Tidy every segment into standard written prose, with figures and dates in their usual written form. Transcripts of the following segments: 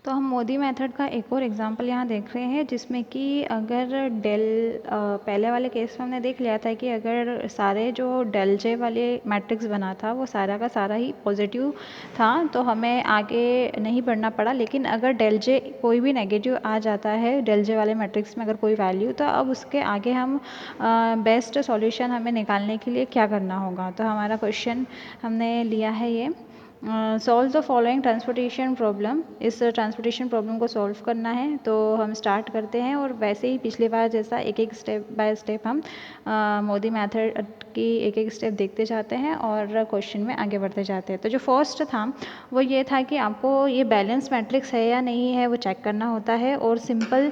तो हम मोदी मेथड का एक और एग्जांपल यहाँ देख रहे हैं, जिसमें कि अगर डेल पहले वाले केस में हमने देख लिया था कि अगर सारे जो डेल जे वाले मैट्रिक्स बना था वो सारा का सारा ही पॉजिटिव था तो हमें आगे नहीं बढ़ना पड़ा। लेकिन अगर डेल जे कोई भी नेगेटिव आ जाता है डेल जे वाले मैट्रिक्स में अगर कोई वैल्यू, तो अब उसके आगे हम बेस्ट सॉल्यूशन हमें निकालने के लिए क्या करना होगा। तो हमारा क्वेश्चन हमने लिया है ये, solve the following transportation problem. इस ट्रांसपोर्टेशन प्रॉब्लम को सॉल्व करना है। तो हम स्टार्ट करते हैं और वैसे ही पिछली बार जैसा एक एक स्टेप बाय स्टेप हम मोदी मेथड की एक एक स्टेप देखते जाते हैं और क्वेश्चन में आगे बढ़ते जाते हैं। तो जो फर्स्ट था वो ये था कि आपको ये बैलेंस मैट्रिक्स है या नहीं है वो चेक करना होता है। और सिंपल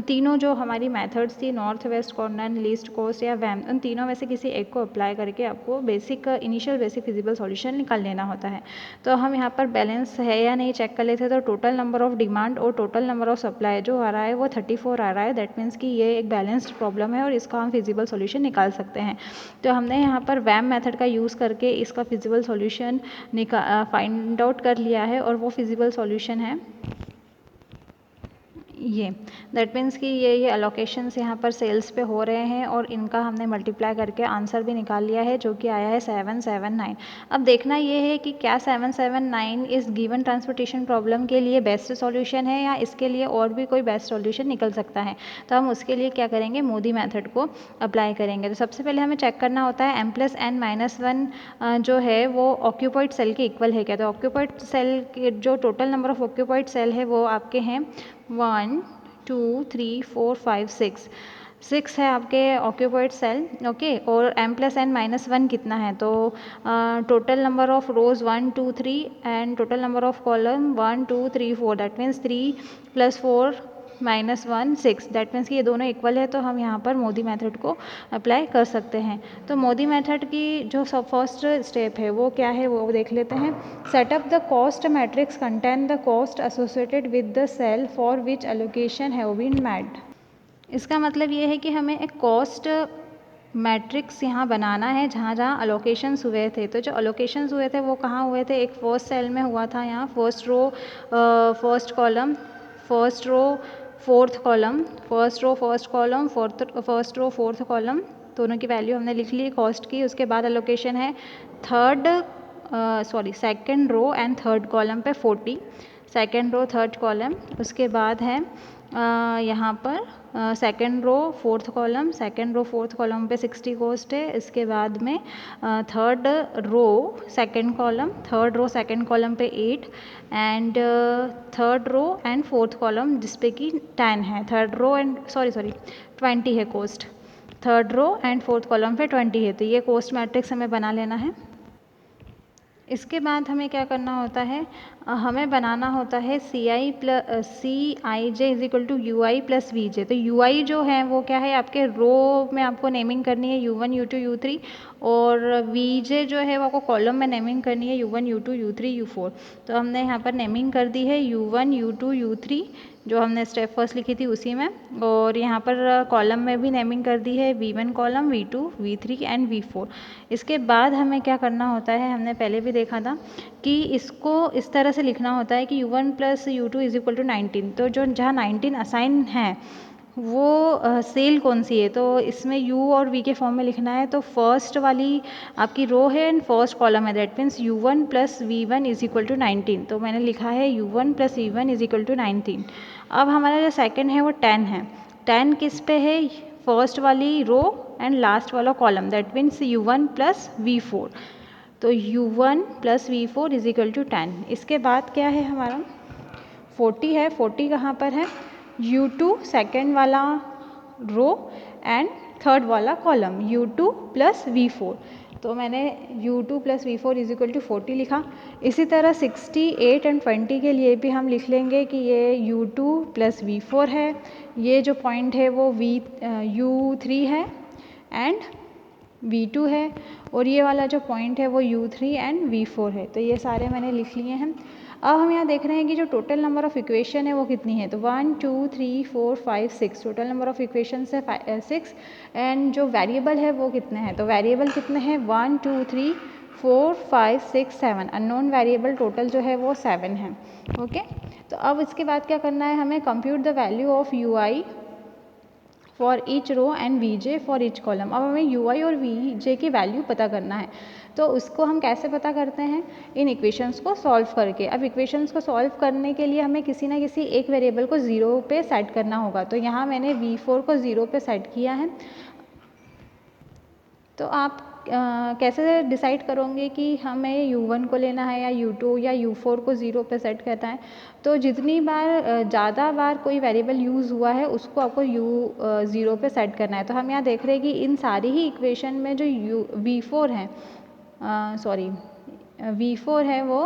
तीनों जो हमारी मेथड्स थी, north west corner, least cost या वैम, उन तीनों में से किसी एक को अप्लाई करके आपको basic initial basic feasible solution निकाल लेना होता है। तो हम यहाँ पर बैलेंस है या नहीं चेक कर लेते। तो टोटल नंबर ऑफ डिमांड और टोटल नंबर ऑफ सप्लाई जो आ रहा है वो 34 आ रहा है। दैट मीन्स कि ये एक बैलेंस्ड प्रॉब्लम है और इसका हम फिजिबल सॉल्यूशन निकाल सकते हैं। तो हमने यहाँ पर वैम मेथड का यूज़ करके इसका फिजिबल सॉल्यूशन फाइंड आउट कर लिया है और वो फिजिबल सॉल्यूशन है ये। दैट मीन्स कि ये अलोकेशंस यहाँ पर सेल्स पे हो रहे हैं और इनका हमने मल्टीप्लाई करके आंसर भी निकाल लिया है, जो कि आया है 779। अब देखना ये है कि क्या 779 इस गिवन ट्रांसपोर्टेशन प्रॉब्लम के लिए बेस्ट सॉल्यूशन है या इसके लिए और भी कोई बेस्ट सॉल्यूशन निकल सकता है। तो हम उसके लिए क्या करेंगे, मोदी मेथड को अप्लाई करेंगे। तो सबसे पहले हमें चेक करना होता है m+n-1 जो है वो ऑक्यूपाइड सेल के इक्वल है क्या। तो ऑक्यूपाइड सेल के जो total number of occupied cell है वो आपके हैं 1 2 3 4 5 6 है आपके ऑक्यूपाइड सेल। ओके, और m+n-1 कितना है। तो total number of rose 1 2 3 and total number of column 1 2 3 4। That means 3 + 4 -1 6। That means कि ये दोनों इक्वल है। तो हम यहाँ पर मोदी मेथड को अप्लाई कर सकते हैं। तो मोदी मेथड की जो फर्स्ट स्टेप है वो क्या है वो देख लेते हैं। Setup the cost matrix contain the cost associated with the cell for which allocation have been made. इसका मतलब ये है कि हमें एक कॉस्ट मैट्रिक्स यहाँ बनाना है जहाँ जहाँ अलोकेशंस हुए थे। तो जो अलोकेशंस हुए थे वो कहाँ हुए थे, एक फर्स्ट सेल में हुआ था, यहाँ first row first column, first row fourth column, first row first column, first row fourth column, दोनों की वैल्यू हमने लिख ली कॉस्ट की। उसके बाद अलोकेशन है second row and third column पे 40, सेकेंड रो थर्ड कॉलम। उसके बाद है यहाँ पर second row fourth column, second row fourth column पे 60 कॉस्ट है। इसके बाद में third row second column, third row second column पे 8 and third row and fourth column जिसपे कि 10 है। थर्ड रो एंड 20 है cost, third row and fourth column पे 20 है। तो ये कॉस्ट मैट्रिक्स हमें बना लेना है। इसके बाद हमें क्या करना होता है, हमें बनाना होता है CIJ = UI + VJ। तो UI जो है वो क्या है, आपके रो में आपको नेमिंग करनी है U1 U2 U3, और VJ जो है वो आपको कॉलम में नेमिंग करनी है U1 U2 U3 U4। तो हमने यहाँ पर नेमिंग कर दी है U1 U2 U3 जो हमने स्टेप फर्स्ट लिखी थी उसी में, और यहाँ पर कॉलम में भी नेमिंग कर दी है V1 column, V2 V3 and V4। इसके बाद हमें क्या करना होता है, हमने पहले भी देखा था कि इसको इस तरह से लिखना होता है कि U1 + U2 = 19। तो जो जहाँ 19 असाइन है वो सेल कौन सी है, तो इसमें U और V के फॉर्म में लिखना है। तो फर्स्ट वाली आपकी रो है एंड फर्स्ट कॉलम है। That means U1 + V1 = 19। तो मैंने लिखा है U1 + V1 = 19। अब हमारा जो सेकंड है वो 10 है। 10 किस पे है, फर्स्ट वाली रो एंड लास्ट वाला column. That means U1 + V4। तो U1 + V4 = 10। इसके बाद क्या है हमारा 40 है। 40 कहाँ पर है, U2 सेकेंड वाला रो एंड थर्ड वाला कॉलम, U2 + V4। तो मैंने U2 + V4 = 40 लिखा। इसी तरह 68 एंड 20 के लिए भी हम लिख लेंगे कि ये U2 + V4 है, ये जो पॉइंट है वो U3 है एंड V2 है, और ये वाला जो पॉइंट है वो U3 एंड V4 है। तो ये सारे मैंने लिख लिए हैं। अब हम यहाँ देख रहे हैं कि जो टोटल नंबर ऑफ़ इक्वेशन है वो कितनी है। तो 1 2 3 4 5 6 टोटल नंबर ऑफ़ इक्वेशन है 6 एंड जो वेरिएबल है वो कितने हैं। तो वेरिएबल कितने हैं 1 2 3 4 5 6 7 अननोन वेरिएबल टोटल जो है वो 7 है। ओके, तो अब इसके बाद क्या करना है हमें, compute the value of U I for each row and V J for each column. अब हमें यू आई और वी जे की वैल्यू पता करना है, तो उसको हम कैसे पता करते हैं, इन इक्वेशंस को सॉल्व करके। अब इक्वेशंस को सॉल्व करने के लिए हमें किसी ना किसी एक वेरिएबल को 0 पे सेट करना होगा, तो यहाँ मैंने V4 को 0 पे सेट किया है। तो आप कैसे डिसाइड करोगे कि हमें U1 को लेना है या U2 या U4 को 0 पे सेट करना है। तो जितनी बार ज़्यादा बार कोई वेरिएबल यूज़ हुआ है उसको आपको U0 पे सेट करना है। तो हम यहाँ देख रहे हैं कि इन सारी ही इक्वेशन में जो V4 है, V4 है वो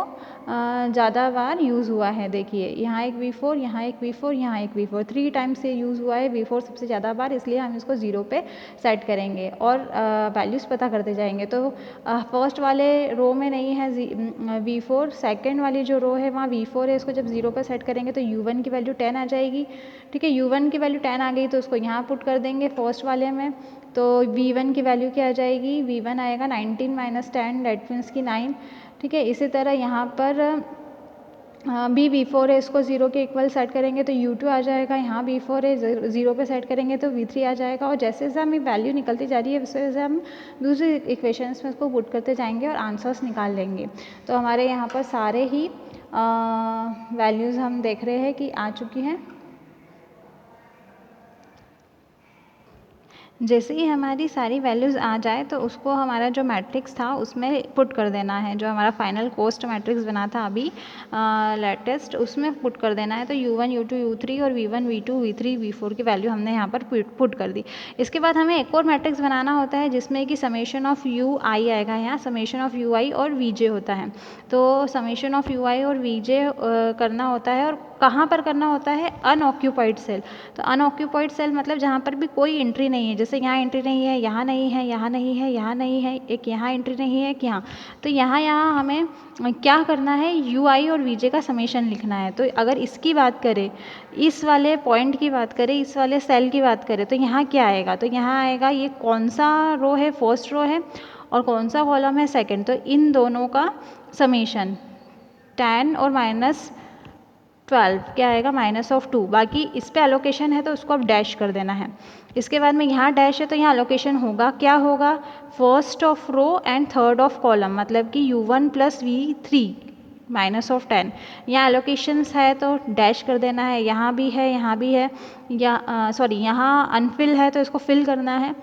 ज़्यादा बार यूज़ हुआ है। देखिए यहाँ एक V4, यहाँ एक V4, यहाँ एक V4, 3 टाइम्स से यूज़ हुआ है V4 सबसे ज़्यादा बार, इसलिए हम इसको 0 पे सेट करेंगे और वैल्यूज़ पता करते जाएंगे। तो फर्स्ट वाले रो में नहीं है V4, सेकेंड वाली जो रो है वहाँ V4 है, इसको जब 0 पे सेट करेंगे तो U1 की वैल्यू 10 आ जाएगी। ठीक है, U1 की वैल्यू 10 आ गई तो उसको यहाँ पुट कर देंगे फर्स्ट वाले में, तो V1 की वैल्यू क्या आ जाएगी, V1 आएगा 19 - 10 डेट मीन्स की 9। ठीक है, इसी तरह यहाँ पर भी V4 है, इसको 0 के इक्वल सेट करेंगे तो U2 आ जाएगा, यहाँ V4 है 0 पे सेट करेंगे तो V3 आ जाएगा। और जैसे जैसे हमें वैल्यू निकलती जा रही है वैसे वैसे हम दूसरे इक्वेशंस में इसको पुट करते जाएंगे और आंसर्स निकाल लेंगे। तो हमारे यहाँ पर सारे ही वैल्यूज़ हम देख रहे हैं कि आ चुकी हैं। जैसे ही हमारी सारी वैल्यूज़ आ जाए तो उसको हमारा जो मैट्रिक्स था उसमें पुट कर देना है, जो हमारा फाइनल कोस्ट मैट्रिक्स बना था अभी लेटेस्ट, उसमें पुट कर देना है। तो U1 U2 U3 और V1 V2 V3 V4 की वैल्यू हमने यहाँ पर पुट कर दी। इसके बाद हमें एक और मैट्रिक्स बनाना होता है जिसमें कि समेशन ऑफ यू आई आएगा, यहाँ समेशन ऑफ यू आई और वी जे होता है। तो समेशन ऑफ यू आई और वी जे करना होता है, और कहाँ पर करना होता है, अनऑक्यूपाइड सेल। तो अनऑक्यूपाइड सेल मतलब जहाँ पर भी कोई एंट्री नहीं है, जैसे यहाँ एंट्री नहीं है, यहाँ नहीं है, यहाँ नहीं है, यहाँ नहीं है, एक यहाँ एंट्री नहीं है, एक यहाँ। तो यहाँ हमें क्या करना है, यू आई और वी जे का समेशन लिखना है। तो अगर इसकी बात करें, इस वाले पॉइंट की बात करें, इस वाले सेल की बात करें, तो यहाँ क्या आएगा, तो यहाँ आएगा ये कौन सा रो है, फर्स्ट रो है, और कौन सा कॉलम है, सेकेंड। तो इन दोनों का समेशन 10 और -12 क्या आएगा, -2। बाकी इस पे एलोकेशन है तो उसको अब डैश कर देना है। इसके बाद में यहाँ डैश है तो यहाँ एलोकेशन होगा, क्या होगा, first of row and third of column, मतलब कि U1 + V3 -10। यहाँ एलोकेशंस है तो डैश कर देना है, यहाँ भी है, यहाँ भी है, या यहाँ अनफिल है तो इसको फिल करना है।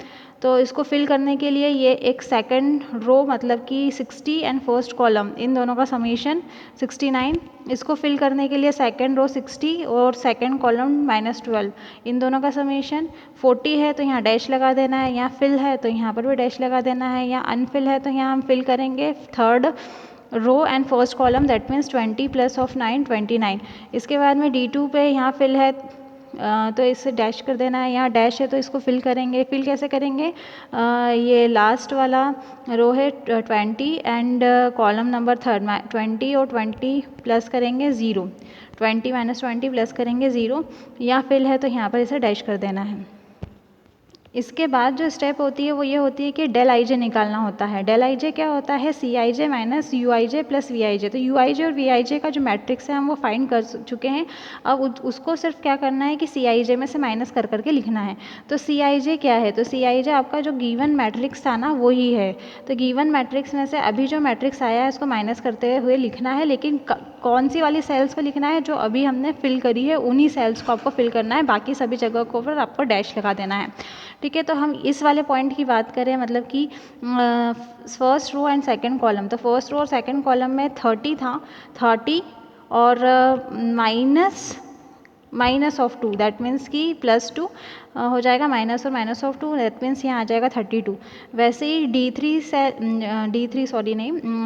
तो इसको फिल करने के लिए ये एक सेकंड रो मतलब कि 60 एंड फर्स्ट कॉलम, इन दोनों का समेशन 69। इसको फिल करने के लिए सेकंड रो 60 और सेकंड कॉलम -12, इन दोनों का समेशन 40 है तो यहाँ डैश लगा देना है, यहाँ फिल है तो यहाँ पर भी डैश लगा देना है, यहाँ अनफिल है तो यहाँ हम फिल करेंगे third row and first column, that means 20 + 9 29। इसके बाद में D2 पे यहाँ फिल है तो इसे डैश कर देना है, यहाँ डैश है तो इसको फिल करेंगे। फिल कैसे करेंगे, ये लास्ट वाला रो है 20 एंड कॉलम नंबर थर्ड 20 और 20 प्लस करेंगे 0, 20 - 20 प्लस करेंगे 0, यहाँ फिल है तो यहाँ पर इसे डैश कर देना है। इसके बाद जो स्टेप होती है वो ये होती है कि डेल आई जे निकालना होता है। डेल आई जे क्या होता है, C I J minus U I J plus V I J. तो यू आई जे और वी आई जे का जो मैट्रिक्स है हम वो फाइंड कर चुके हैं। अब उसको सिर्फ क्या करना है कि सी आई जे में से माइनस कर करके लिखना है। तो सी आई जे क्या है, तो सी आई जे आपका जो गिवन मैट्रिक्स था ना वो ही है। तो गिवन मैट्रिक्स में से अभी जो मैट्रिक्स आया है उसको माइनस करते हुए लिखना है, लेकिन कौन सी वाली सेल्स को लिखना है, जो अभी हमने फिल करी है उन्हीं सेल्स को आपको फिल करना है, बाकी सभी जगह को पर आपको डैश लगा देना है। ठीक है, तो हम इस वाले पॉइंट की बात करें, मतलब कि first row and second column, तो फर्स्ट रो और सेकंड कॉलम में 30 था, 30 और माइनस ऑफ 2, दैट मीन्स कि +2 हो जाएगा, माइनस और माइनस ऑफ 2, दैट मीन्स यहाँ आ जाएगा 32। वैसे ही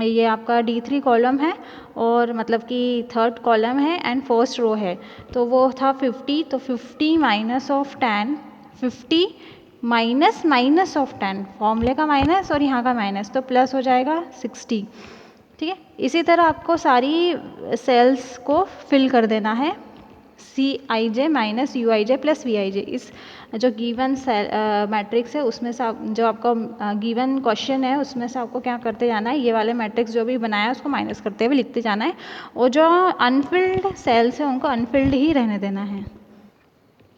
ये आपका D3 कॉलम है और मतलब कि थर्ड कॉलम है एंड फर्स्ट रो है, तो वो था 50, तो 50 -10, 50 माइनस ऑफ 10, फॉर्मूले का माइनस और यहाँ का माइनस, तो प्लस हो जाएगा 60। ठीक है, इसी तरह आपको सारी सेल्स को फिल कर देना है C I J minus U I J plus V I J. इस जो गिवन मैट्रिक्स है उसमें से जो आपका गिवन क्वेश्चन है उसमें से आपको क्या करते जाना है, ये वाले मैट्रिक्स जो भी बनाया है उसको माइनस करते हुए लिखते जाना है, और जो अनफिल्ड सेल्स है उनको अनफिल्ड ही रहने देना है।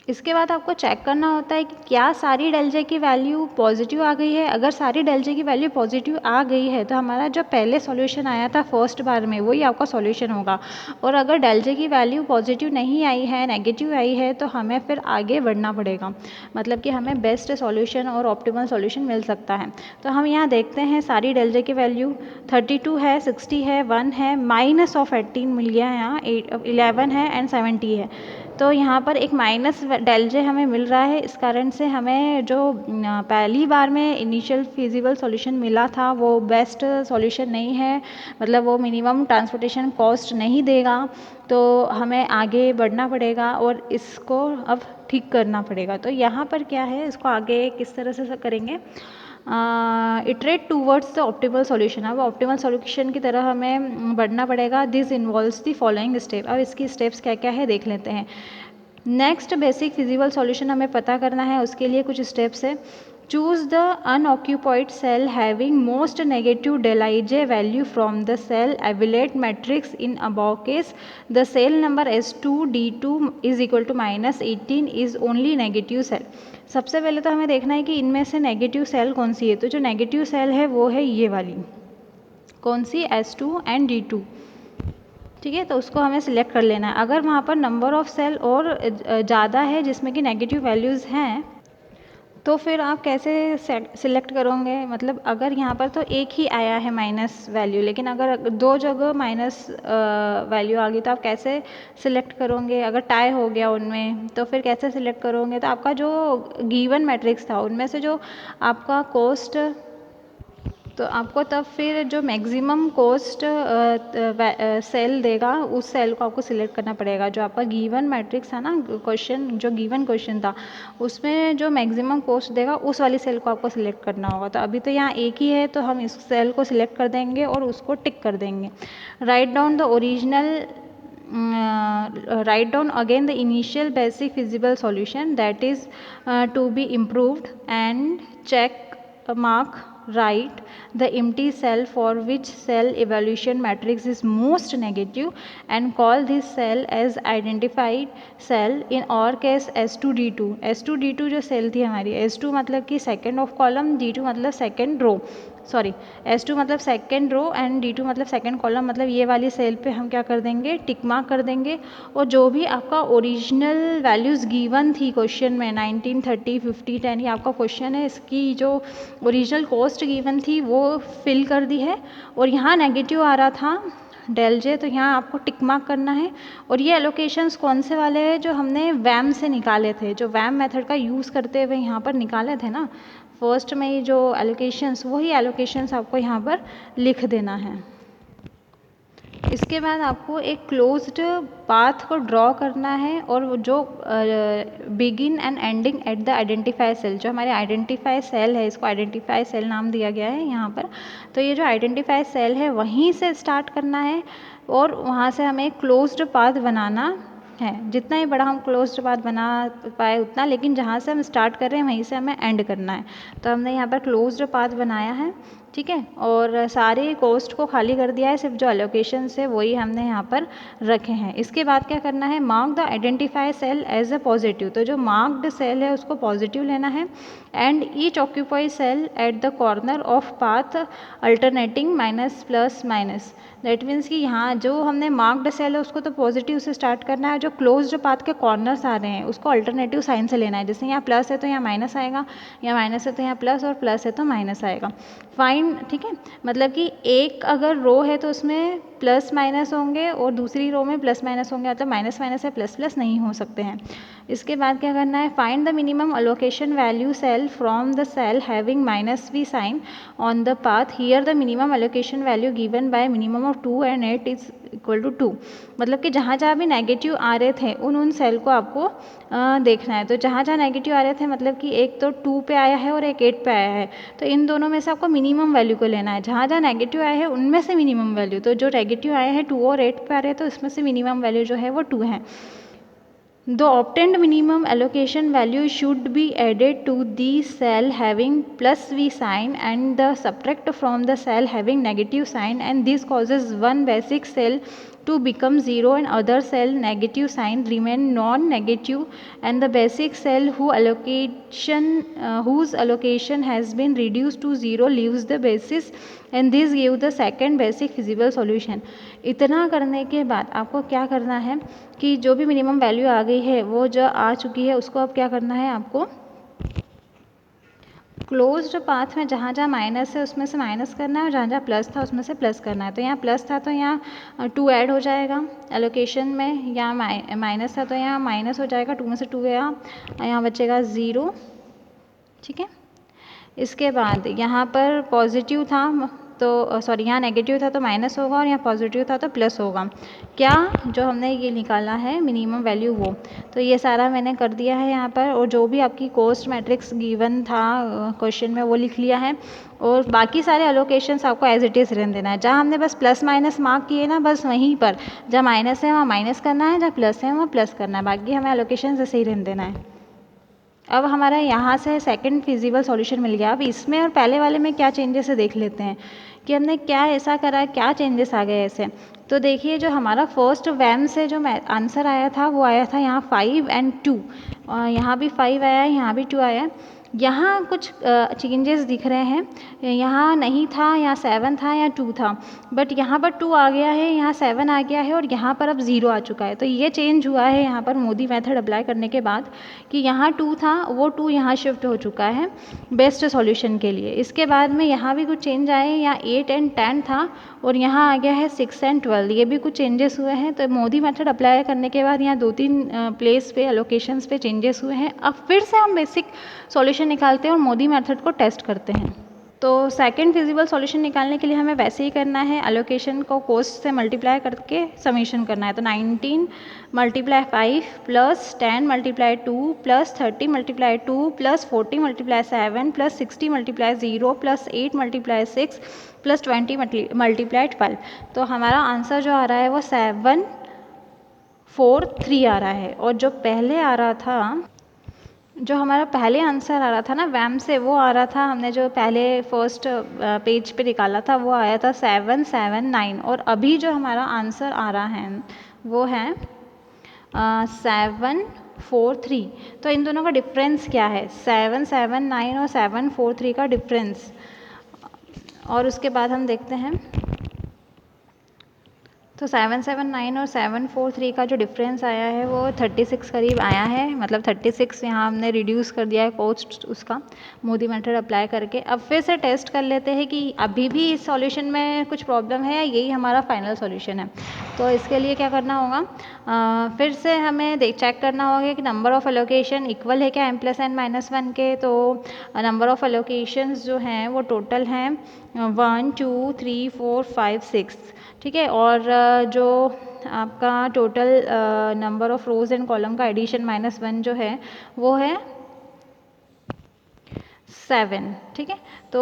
इसके बाद आपको चेक करना होता है कि क्या सारी डेल जे की वैल्यू पॉजिटिव आ गई है। अगर सारी डेल जे की वैल्यू पॉजिटिव आ गई है तो हमारा जो पहले सॉल्यूशन आया था फर्स्ट बार में वही आपका सॉल्यूशन होगा। और अगर डेल जे की वैल्यू पॉजिटिव नहीं आई है, नेगेटिव आई है, तो हमें फिर आगे बढ़ना पड़ेगा, मतलब कि हमें बेस्ट सॉल्यूशन और ऑप्टिमल सॉल्यूशन मिल सकता है। तो हम यहाँ देखते हैं सारी डेल जे की वैल्यू 32 है, 60 है, 1 है, माइनस ऑफ 18 मिल गया है, यहाँ 11 है एंड 70 है। तो यहाँ पर एक माइनस डेल जे हमें मिल रहा है। इस कारण से हमें जो पहली बार में इनिशियल फिजिबल सॉल्यूशन मिला था वो बेस्ट सॉल्यूशन नहीं है, मतलब वो मिनिमम ट्रांसपोर्टेशन कॉस्ट नहीं देगा। तो हमें आगे बढ़ना पड़ेगा और इसको अब ठीक करना पड़ेगा। तो यहाँ पर क्या है, इसको आगे किस तरह से करेंगे, iterate towards the optimal solution. अब ऑप्टिमल सॉल्यूशन की तरह हमें बढ़ना पड़ेगा। This involves the following step. अब इसकी स्टेप्स क्या क्या है देख लेते हैं। नेक्स्ट बेसिक फिजिबल सॉल्यूशन हमें पता करना है, उसके लिए कुछ स्टेप्स है। Choose the unoccupied cell having most negative del ij value from the cell evaluate matrix in above case the cell number S2 D2 is equal to -18 is only negative cell. सबसे पहले तो हमें देखना है कि इनमें से नेगेटिव सेल कौन सी है। तो जो नेगेटिव सेल है वो है ये वाली, कौन सी, S2 एंड D2, ठीक है। तो उसको हमें सिलेक्ट कर लेना है। अगर वहाँ पर नंबर ऑफ सेल और ज़्यादा है जिसमें कि नेगेटिव वैल्यूज़ हैं तो फिर आप कैसे सिलेक्ट करोगे, मतलब अगर यहाँ पर तो एक ही आया है माइनस वैल्यू, लेकिन अगर दो जगह माइनस वैल्यू आ गई तो आप कैसे सिलेक्ट करोगे। अगर टाई हो गया उनमें तो फिर कैसे सिलेक्ट करोगे। तो आपका जो गिवन मैट्रिक्स था उनमें से जो आपका कॉस्ट, तो आपको तब फिर जो मैक्सिमम कॉस्ट सेल देगा उस सेल को आपको सिलेक्ट करना पड़ेगा। जो आपका गिवन मैट्रिक्स था ना, क्वेश्चन जो गिवन क्वेश्चन था उसमें जो मैक्सिमम कॉस्ट देगा उस वाली सेल को आपको सिलेक्ट करना होगा। तो अभी तो यहाँ एक ही है तो हम इस सेल को सिलेक्ट कर देंगे और उसको टिक कर देंगे। Write down the original write down again the initial basic feasible solution that is to be improved and check mark write the empty cell for which cell evaluation matrix is most negative and call this cell as identified cell in our case S2 D2। S2 D2 जो cell थी हमारी, S2 मतलब कि second of column, D2 मतलब second row, sorry S2 मतलब second row and D2 मतलब second column, मतलब ये वाली सेल पे हम क्या कर देंगे, टिक मार्क कर देंगे। और जो भी आपका ओरिजिनल वैल्यूज़ गिवन थी क्वेश्चन में 19, 30, 50, 10 ये आपका क्वेश्चन है, इसकी जो ओरिजिनल कॉस्ट गिवन थी वो फिल कर दी है। और यहाँ नेगेटिव आ रहा था डेल जे, तो यहाँ आपको टिक मार्क करना है। और ये एलोकेशंस कौन से वाले हैं, जो हमने वैम से निकाले थे, जो वैम मेथड का यूज़ करते हुए यहाँ पर निकाले थे ना फर्स्ट में, ही जो एलोकेशंस, वही एलोकेशंस आपको यहाँ पर लिख देना है। इसके बाद आपको एक क्लोज्ड पाथ को ड्रॉ करना है और जो begin and ending at the identify cell, जो हमारे आइडेंटिफाई सेल है, इसको आइडेंटिफाई सेल नाम दिया गया है यहाँ पर। तो ये जो आइडेंटिफाई सेल है वहीं से स्टार्ट करना है और वहाँ से हमें क्लोज्ड पाथ बनाना है। जितना ही बड़ा हम क्लोज्ड पाथ बना पाए उतना, लेकिन जहाँ से हम स्टार्ट कर रहे हैं वहीं से हमें एंड करना है। तो हमने यहाँ पर क्लोज्ड पाथ बनाया है, ठीक है, और सारे कॉस्ट को खाली कर दिया है, सिर्फ जो एलोकेशन है वही हमने यहाँ पर रखे हैं। इसके बाद क्या करना है, mark the identify cell as a positive. तो जो मार्क्ड सेल है उसको पॉजिटिव लेना है। And each occupy cell at the corner of path alternating minus plus minus. That means कि यहाँ जो हमने मार्क्ड सेल है उसको तो पॉजिटिव से स्टार्ट करना है, जो क्लोज्ड पाथ के कॉर्नर्स आ रहे हैं उसको अल्टरनेटिव साइन से लेना है। जैसे यहाँ प्लस है तो यहाँ माइनस आएगा, यहाँ माइनस है तो यहाँ प्लस, और प्लस है तो माइनस आएगा। फाइन, ठीक है, मतलब कि एक अगर रो है तो उसमें प्लस माइनस होंगे और दूसरी रो में प्लस माइनस होंगे, मतलब माइनस माइनस है प्लस प्लस नहीं हो सकते हैं। इसके बाद क्या करना है, find the minimum allocation value cell from the cell having minus V sign on the path. Here the minimum allocation value given by minimum of 2 and 8 is equal to 2। मतलब कि जहाँ जहाँ भी नेगेटिव आ रहे थे उन सेल को आपको देखना है। तो जहाँ जहाँ नेगेटिव आ रहे थे, मतलब कि एक तो 2 पे आया है और एक 8 पे आया है, तो इन दोनों में से आपको मिनिमम वैल्यू को लेना है। जहाँ जहाँ नेगेटिव आए हैं उनमें से मिनिमम वैल्यू, तो जो नेगेटिव आए हैं 2 और 8 पे आ रहे हैं तो इसमें से मिनिमम वैल्यू जो है वो 2 है। The obtained minimum allocation value should be added to the cell having plus V sign and the subtract from the cell having negative sign, and this causes one basic cell to become 0 and other cell negative sign remain non-negative, and the basic cell whose allocation has been reduced to 0 leaves the basis, and this give the second basic feasible solution. इतना करने के बाद आपको क्या करना है कि जो भी मिनिमम वैल्यू आ गई है वो जो आ चुकी है उसको अब क्या करना है आपको क्लोज्ड पाथ में जहाँ जहाँ माइनस है उसमें से माइनस करना है और जहाँ जहाँ प्लस था उसमें से प्लस करना है. तो यहाँ प्लस था तो यहाँ 2 ऐड हो जाएगा एलोकेशन में, यहाँ माइनस था तो यहाँ माइनस हो जाएगा, 2 में से 2 गया, यहाँ बचेगा 0. ठीक है. इसके बाद यहाँ पर पॉजिटिव था तो सॉरी यहाँ नेगेटिव था तो माइनस होगा और यहाँ पॉजिटिव था तो प्लस होगा. क्या जो हमने ये निकाला है मिनिमम वैल्यू वो, तो ये सारा मैंने कर दिया है यहाँ पर, और जो भी आपकी कोस्ट मैट्रिक्स गिवन था क्वेश्चन में वो लिख लिया है, और बाकी सारे अलोकेशंस आपको एज इट इज़ रहने देना है. जहाँ हमने बस प्लस माइनस मार्क किए ना, बस वहीं पर जहाँ माइनस है वहाँ माइनस करना है, जहाँ प्लस है वहाँ प्लस करना है, बाकी हमें अलोकेशंस ऐसे ही रहने देना है. अब हमारा यहाँ से सेकंड फिजिबल सॉल्यूशन मिल गया. अब इसमें और पहले वाले में क्या चेंजेस है देख लेते हैं कि हमने क्या ऐसा करा, क्या चेंजेस आ गए ऐसे. तो देखिए जो हमारा फर्स्ट वैम से जो आंसर आया था वो आया था यहाँ 5 and 2, यहाँ भी 5 आया है, यहाँ भी 2 आया है. यहाँ कुछ चेंजेस दिख रहे हैं, यहाँ नहीं था, यहाँ 7 था, यहाँ 2 था, बट यहाँ पर 2 आ गया है, यहाँ 7 आ गया है और यहाँ पर अब 0 आ चुका है. तो ये चेंज हुआ है यहाँ पर मोदी मेथड अप्लाई करने के बाद कि यहाँ 2 था वो 2 यहाँ शिफ्ट हो चुका है बेस्ट सॉल्यूशन के लिए. इसके बाद में यहाँ भी कुछ चेंज आए, यहाँ 8 and 10 था और यहाँ आ गया है 6 and 12, ये भी कुछ चेंजेस हुए हैं. तो मोदी मेथड अप्लाई करने के बाद यहाँ 2-3 प्लेस पे एलोकेशंस पे चेंजेस हुए हैं. अब फिर से हम बेसिक सॉल्यूशन निकालते हैं और मोदी मेथड को टेस्ट करते हैं. तो सेकंड फिजिबल सॉल्यूशन निकालने के लिए हमें वैसे ही करना है, एलोकेशन को कोस्ट से मल्टीप्लाई करके समीशन करना है. तो 19 × 5 plus 10 × 2 plus 30 × 2 plus 40 × 7 plus 60 × 0 plus 8 × 6 plus 20 × 12. तो हमारा आंसर जो आ रहा है वो 743 आ रहा है. और जो पहले आ रहा था, जो हमारा पहले आंसर आ रहा था ना वैम से, वो आ रहा था, हमने जो पहले फर्स्ट पेज पे निकाला था वो आया था 779, और अभी जो हमारा आंसर आ रहा है वो है 743. तो इन दोनों का डिफरेंस क्या है, 779 और 743 का डिफरेंस. और उसके बाद हम देखते हैं तो 779 और 743 का जो डिफरेंस आया है वो 36 करीब आया है. मतलब 36 यहाँ हमने रिड्यूस कर दिया है कोस्ट उसका मोदी मेथड अप्लाई करके. अब फिर से टेस्ट कर लेते हैं कि अभी भी इस सॉल्यूशन में कुछ प्रॉब्लम है या यही हमारा फाइनल सॉल्यूशन है. तो इसके लिए क्या करना होगा, फिर से हमें चेक करना होगा कि नंबर ऑफ़ एलोकेशन इक्वल है क्या m+n-1 के. तो नंबर ऑफ़ एलोकेशंस जो हैं वो टोटल हैं 1 2 3 4 5 6. ठीक है. और जो आपका total number of rows and column का एडिशन -1 जो है वो है 7. ठीक है. तो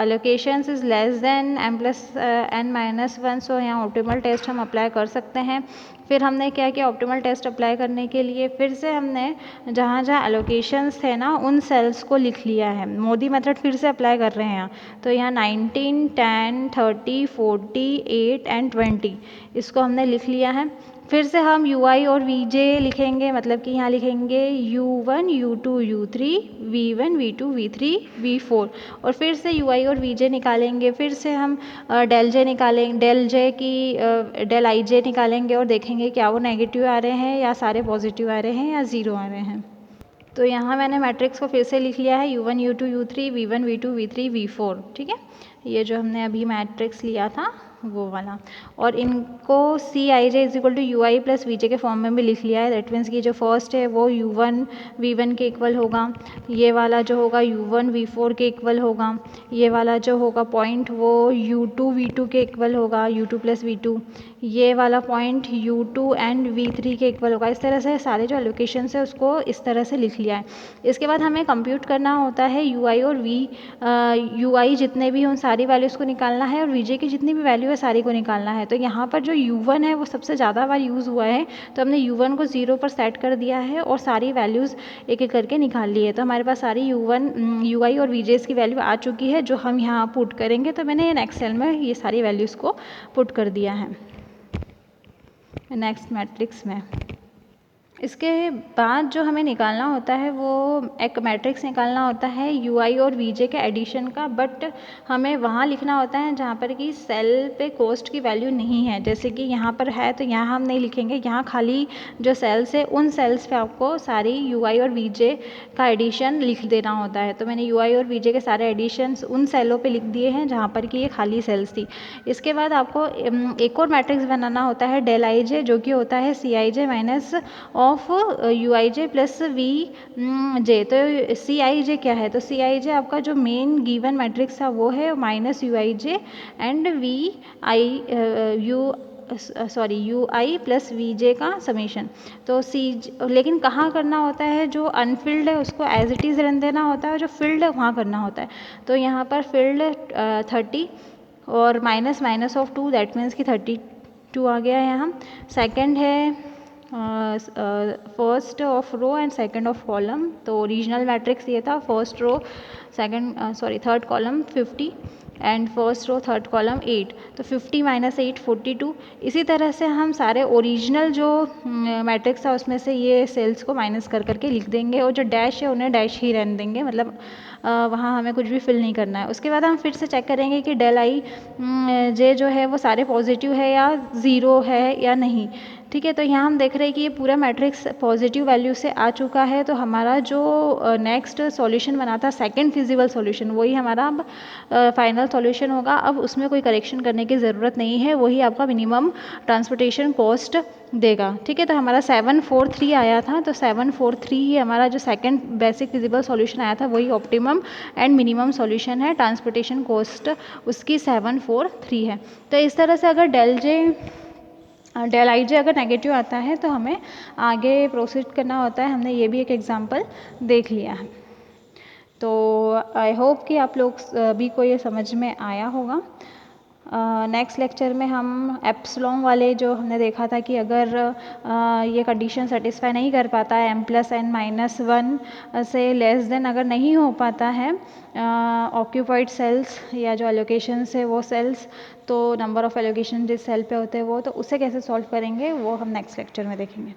allocations is less than m+n-1. सो यहाँ ऑप्टिमल टेस्ट हम अप्लाई कर सकते हैं. फिर हमने क्या किया, ऑप्टिमल टेस्ट अप्लाई करने के लिए फिर से हमने जहाँ जहाँ एलोकेशंस थे ना उन सेल्स को लिख लिया है. मोदी मेथड फिर से अप्लाई कर रहे हैं यहाँ. तो यहाँ 19 10 30 40 8 and 20 इसको हमने लिख लिया है. फिर से हम UI और VJ लिखेंगे, मतलब कि यहाँ लिखेंगे U1 U2 U3 V1 V2 V3 V4, और फिर से UI और VJ निकालेंगे. फिर से हम डेल J निकालेंगे, डेल J की डेल IJ निकालेंगे और देखेंगे क्या वो नेगेटिव आ रहे हैं या सारे पॉजिटिव आ रहे हैं या 0 आ रहे हैं. तो यहाँ मैंने मैट्रिक्स को फिर से लिख लिया है U1 U2 U3 V1 V2 V3 V4. ठीक है. ये जो हमने अभी मैट्रिक्स लिया था वो वाला, और इनको CIJ = UI + VJ के फॉर्म में भी लिख लिया है. दैट मीन्स कि जो फर्स्ट है वो U1 V1 के इक्वल होगा, ये वाला जो होगा U1 V4 के इक्वल होगा, ये वाला जो होगा पॉइंट वो U2 V2 के इक्वल होगा, U2 + V2, ये वाला पॉइंट U2 and V3 के इक्वल होगा. इस तरह से सारे जो एलोकेशन है उसको इस तरह से लिख लिया है. इसके बाद हमें कंप्यूट करना होता है UI और UI जितने भी उन सारी वैल्यूज़ को निकालना है, और VJ की जितनी भी वैल्यू है पे सारी को निकालना है। तो यहाँ पर जो U1 है वो सबसे ज़्यादा बार यूज़ हुआ है, तो हमने U1 को 0 पर सेट कर दिया है और सारी वैल्यूज़ एक एक करके निकाल ली है। तो हमारे पास सारी U1, UI और VJs की वैल्यू आ चुकी है जो हम यहाँ पुट करेंगे। तो मैंने नेक्स्ट सेल में ये सारी वैल्यूज़ को पुट कर दिया है नेक्स्ट मैट्रिक्स में। इसके बाद जो हमें निकालना होता है वो एक मैट्रिक्स निकालना होता है UI और VJ के एडिशन का, बट हमें वहाँ लिखना होता है जहाँ पर कि सेल पे कॉस्ट की वैल्यू नहीं है। जैसे कि यहाँ पर है तो यहाँ हम नहीं लिखेंगे, यहाँ खाली जो सेल्स है उन सेल्स पे आपको सारी UI और VJ का एडिशन लिख देना होता है। तो मैंने UI और VJ के सारे एडिशंस उन सेलों पे लिख दिए हैं जहाँ पर कि ये खाली सेल्स थी। इसके बाद आपको एक और मैट्रिक्स बनाना होता है del ij, जो कि होता है Cij minus of UIJ plus VJ। तो Cij क्या है, तो Cij आपका जो मेन गिवन मैट्रिक्स था वो है minus UIJ and UI plus VJ का समीशन। तो लेकिन कहाँ करना होता है, जो अनफिल्ड है उसको एज इट इज़ रहने देना होता है, जो फिल्ड है वहाँ करना होता है। तो यहाँ पर फिल्ड 30 और minus minus of 2, that means कि 32 आ गया यहाँ। सेकंड है first of row and second of column. तो ओरिजिनल मैट्रिक्स ये था, first row third column 50 and first row third column 8। तो 50 माइनस 8 42। इसी तरह से हम सारे ओरिजिनल जो मैट्रिक्स था उसमें से ये सेल्स को माइनस कर करके लिख देंगे, और जो डैश है उन्हें डैश ही रहने देंगे, मतलब वहाँ हमें कुछ भी फिल नहीं करना है। उसके बाद हम फिर से चेक करेंगे कि del ij जो है वो सारे पॉजिटिव है या ज़ीरो है या नहीं। ठीक है, तो यहाँ हम देख रहे हैं कि ये पूरा मैट्रिक्स पॉजिटिव वैल्यू से आ चुका है। तो हमारा जो नेक्स्ट सॉल्यूशन बना था सेकंड फिजिबल सॉल्यूशन, वही हमारा अब फाइनल सॉल्यूशन होगा। अब उसमें कोई करेक्शन करने की ज़रूरत नहीं है, वही आपका मिनिमम ट्रांसपोर्टेशन कॉस्ट देगा। ठीक है, तो हमारा 743 आया था, तो 743 ही हमारा जो सेकंड बेसिक फिजिबल सॉल्यूशन आया था वही ऑप्टिमम एंड मिनिमम सॉल्यूशन है। ट्रांसपोर्टेशन कॉस्ट उसकी 743 है। तो इस तरह से अगर del ij अगर नेगेटिव आता है तो हमें आगे प्रोसीड करना होता है। हमने ये भी एक एग्जांपल देख लिया है। तो आई होप कि आप लोग भी को ये समझ में आया होगा। नेक्स्ट लेक्चर में हम एप्सिलॉन वाले जो हमने देखा था कि अगर ये कंडीशन सेटिस्फाई नहीं कर पाता है, m+n-1 से लेस देन अगर नहीं हो पाता है ऑक्यूपाइड सेल्स या जो एलोकेशंस है वो सेल्स, तो नंबर ऑफ एलोकेशन जिस सेल पे होते हैं वो, तो उसे कैसे सॉल्व करेंगे वो हम नेक्स्ट लेक्चर में देखेंगे।